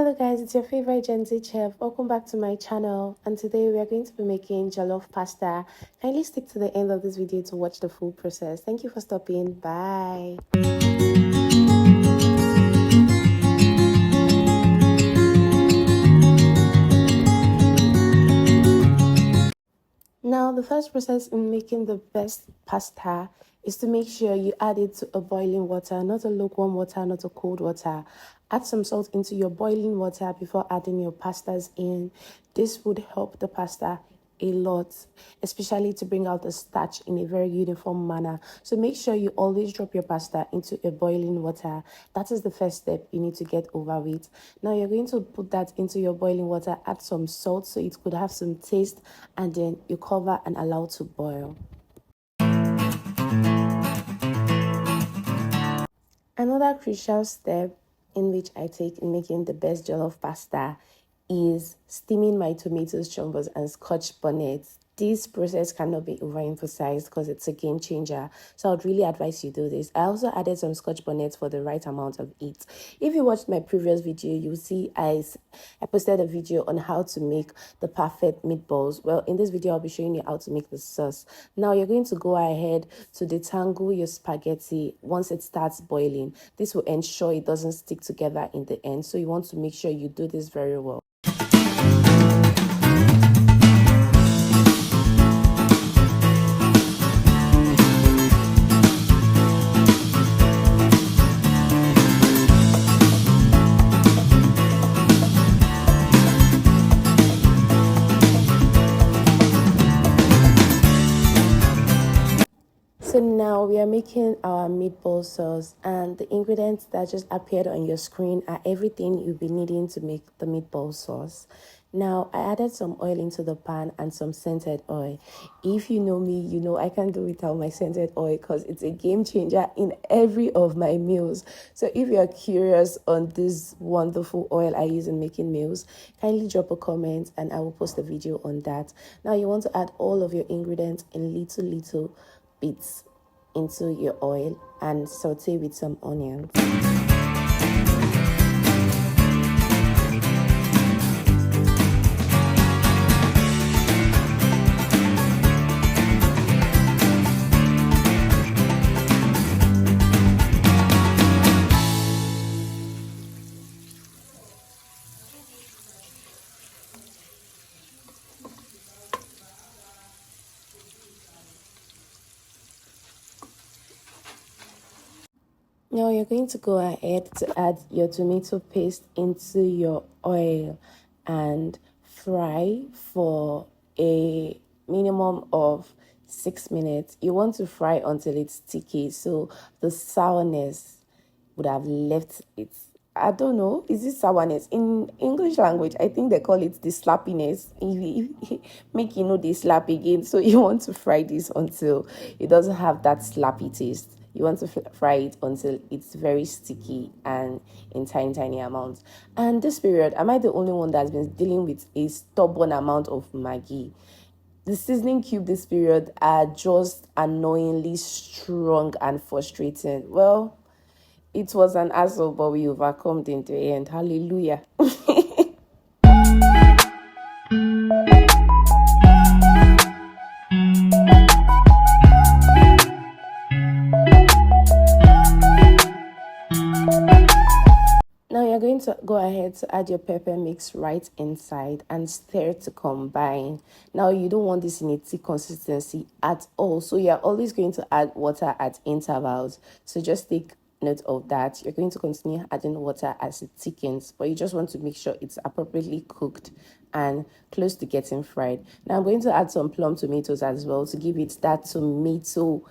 Hello guys, it's your favorite Gen Z chef. Welcome back to my channel, and today we are going to be making jollof pasta. Kindly stick to the end of this video to watch the full process. Thank you for stopping. Bye. Now, the first process in making the best pasta is to make sure you add it to a boiling water, not a lukewarm water, not a cold water. Add some salt into your boiling water before adding your pastas in. This would help the pasta a lot, especially to bring out the starch in a very uniform manner. So make sure you always drop your pasta into a boiling water. That is the first step you need to get over with. Now you're going to put that into your boiling water, add some salt so it could have some taste, and then you cover and allow to boil. Another crucial step in which I take in making the best jollof pasta is steaming my tomatoes, chumbers, and scotch bonnets. This process cannot be overemphasized because it's a game changer. So I would really advise you do this. I also added some scotch bonnets for the right amount of heat. If you watched my previous video, you'll see I posted a video on how to make the perfect meatballs. Well, in this video, I'll be showing you how to make the sauce. Now, you're going to go ahead to detangle your spaghetti once it starts boiling. This will ensure it doesn't stick together in the end. So you want to make sure you do this very well. So now we are making our meatball sauce, and the ingredients that just appeared on your screen are everything you'll be needing to make the meatball sauce. Now, I added some oil into the pan and some scented oil. If you know me, you know I can't do without my scented oil because it's a game changer in every of my meals. So if you're curious on this wonderful oil I use in making meals, kindly drop a comment and I will post a video on that. Now, you want to add all of your ingredients in little bits into your oil and saute with some onions. Now you're going to go ahead to add your tomato paste into your oil and fry for a minimum of 6 minutes. You want to fry until it's sticky, so the sourness would have left it. I don't know, is this sourness? In English language, I think they call it the slappiness. Make you know they slap again. So you want to fry this until it doesn't have that slappy taste. You want to fry it until it's very sticky and in tiny amounts. And this period, am I the only one that's been dealing with a stubborn amount of Maggi? The seasoning cube this period are just annoyingly strong and frustrating. Well, it was an hassle, but we overcome it in the end. Hallelujah. Now you're going to go ahead to add your pepper mix right inside and stir to combine. Now you don't want this in a thick consistency at all, so you're always going to add water at intervals. So just take note of that. You're going to continue adding water as it thickens, but you just want to make sure it's appropriately cooked and close to getting fried. Now I'm going to add some plum tomatoes as well to give it that tomato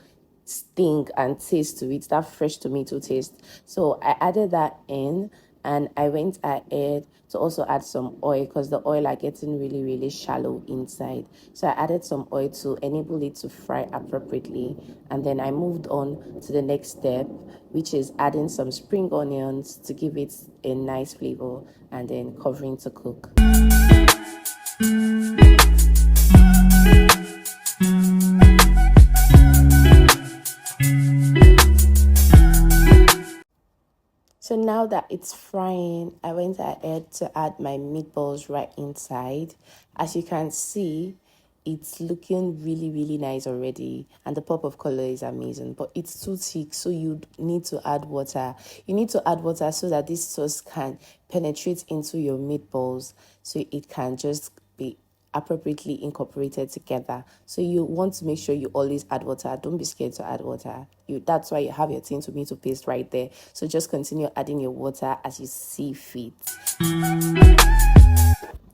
sting and taste to it, that fresh tomato taste. So I added that in, and I went ahead to also add some oil because the oil are getting really shallow inside. So I added some oil to enable it to fry appropriately, and then I moved on to the next step, which is adding some spring onions to give it a nice flavor, and then covering to cook. So now now that it's frying, I went ahead to add my meatballs right inside. As you can see, it's looking really nice already, and the pop of color is amazing, but it's too thick, so you need to add water. You need to add water so that this sauce can penetrate into your meatballs, so it can just be appropriately incorporated together. So you want to make sure you always add water. Don't be scared to add water. That's why you have your tomato paste right there. So just continue adding your water as you see fit.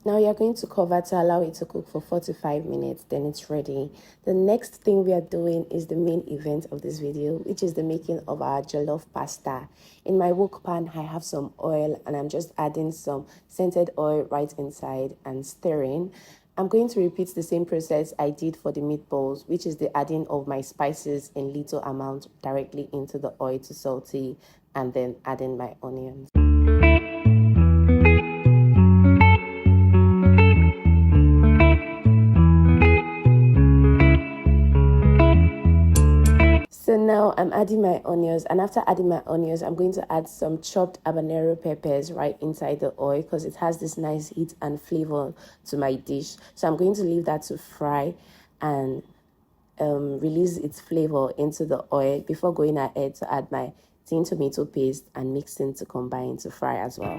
Now you're going to cover to allow it to cook for 4 to 5 minutes, then it's ready. The next thing we are doing is the main event of this video, which is the making of our jollof pasta. In my wok pan, I have some oil and I'm just adding some scented oil right inside and stirring. I'm going to repeat the same process I did for the meatballs, which is the adding of my spices in little amount directly into the oil to saute, and then adding my onions. So now I'm adding my onions, and after adding my onions, I'm going to add some chopped habanero peppers right inside the oil because it has this nice heat and flavor to my dish. So I'm going to leave that to fry and release its flavor into the oil before going ahead to add my tin tomato paste and mixing to combine to fry as well.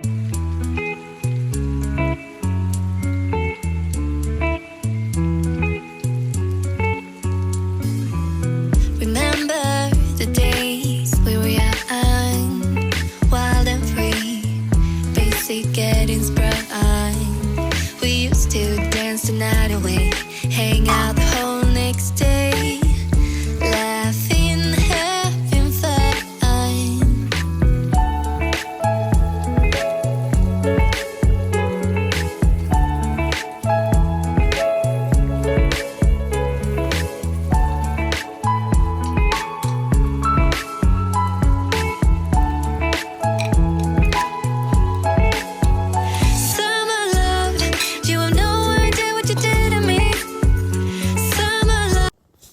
Getting sprung. We used to dance the night away, hang out the whole next day, laughing, having fun.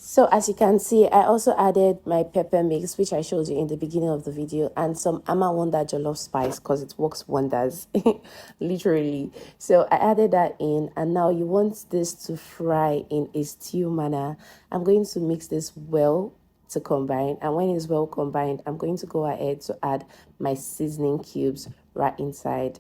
So as you can see, I also added my pepper mix, which I showed you in the beginning of the video, and some Ama Wonder jollof spice because it works wonders, literally. So I added that in, and now you want this to fry in a stew manner. I'm going to mix this well to combine, and when it's well combined, I'm going to go ahead to add my seasoning cubes right inside.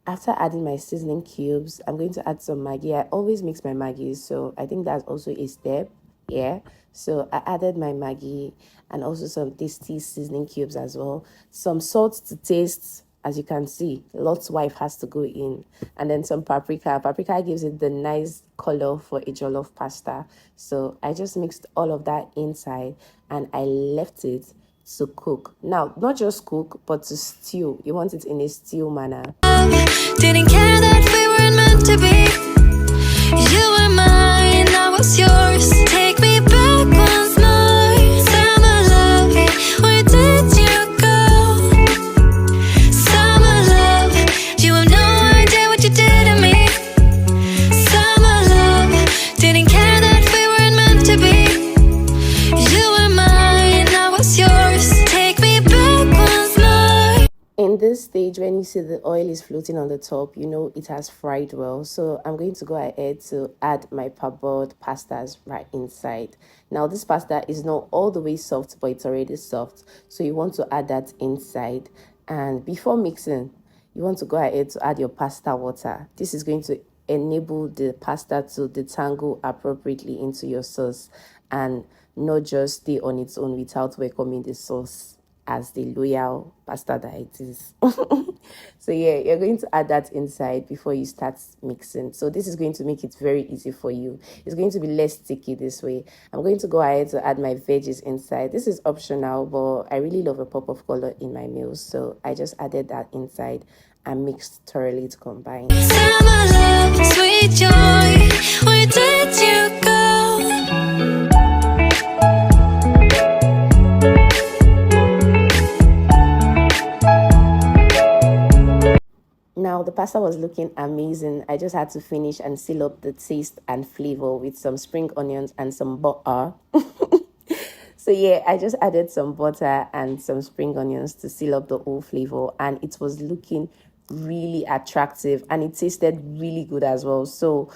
After adding my seasoning cubes, I'm going to add some Maggi. I always mix my Maggi, so I think that's also a step. Yeah, so I added my Maggi and also some tasty seasoning cubes as well. Some salt to taste, as you can see. Lot's wife has to go in. And then some paprika. Paprika gives it the nice color for a jollof pasta. So I just mixed all of that inside and I left it to cook. Now, not just cook, but to stew. You want it in a stew manner. Didn't care that we weren't meant to be. You were mine, I was yours. Take me back once more. Summer love, where did you go? Summer love, you have no idea what you did to me. Summer love, didn't care that we weren't meant to be. You were mine, I was yours. Take me back once more. In this stage, when you see the oil is floating on the top, you know it has fried well. So I'm going to go ahead to add my parboiled pastas right inside. Now this pasta is not all the way soft, but it's already soft. So you want to add that inside. And before mixing, you want to go ahead to add your pasta water. This is going to enable the pasta to detangle appropriately into your sauce and not just stay on its own without welcoming the sauce as the loyal pasta that it is. So yeah, you're going to add that inside before you start mixing. So this is going to make it very easy for you. It's going to be less sticky this way. I'm going to go ahead to add my veggies inside. This is optional, but I really love a pop of color in my meals. So I just added that inside and mixed thoroughly to combine. Summer love, sweet joy, where did you go? Now the pasta was looking amazing. I just had to finish and seal up the taste and flavor with some spring onions and some butter. So yeah, I just added some butter and some spring onions to seal up the whole flavor, and it was looking really attractive and it tasted really good as well. So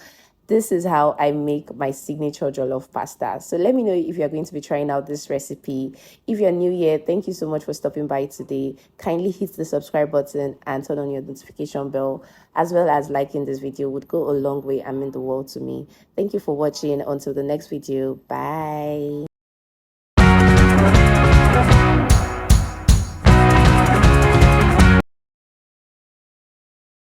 this is how I make my signature jollof pasta. So let me know if you're going to be trying out this recipe. If you're new here, thank you so much for stopping by today. Kindly hit the subscribe button and turn on your notification bell, as well as liking this video would go a long way and mean the world to me. Thank you for watching. Until the next video, bye.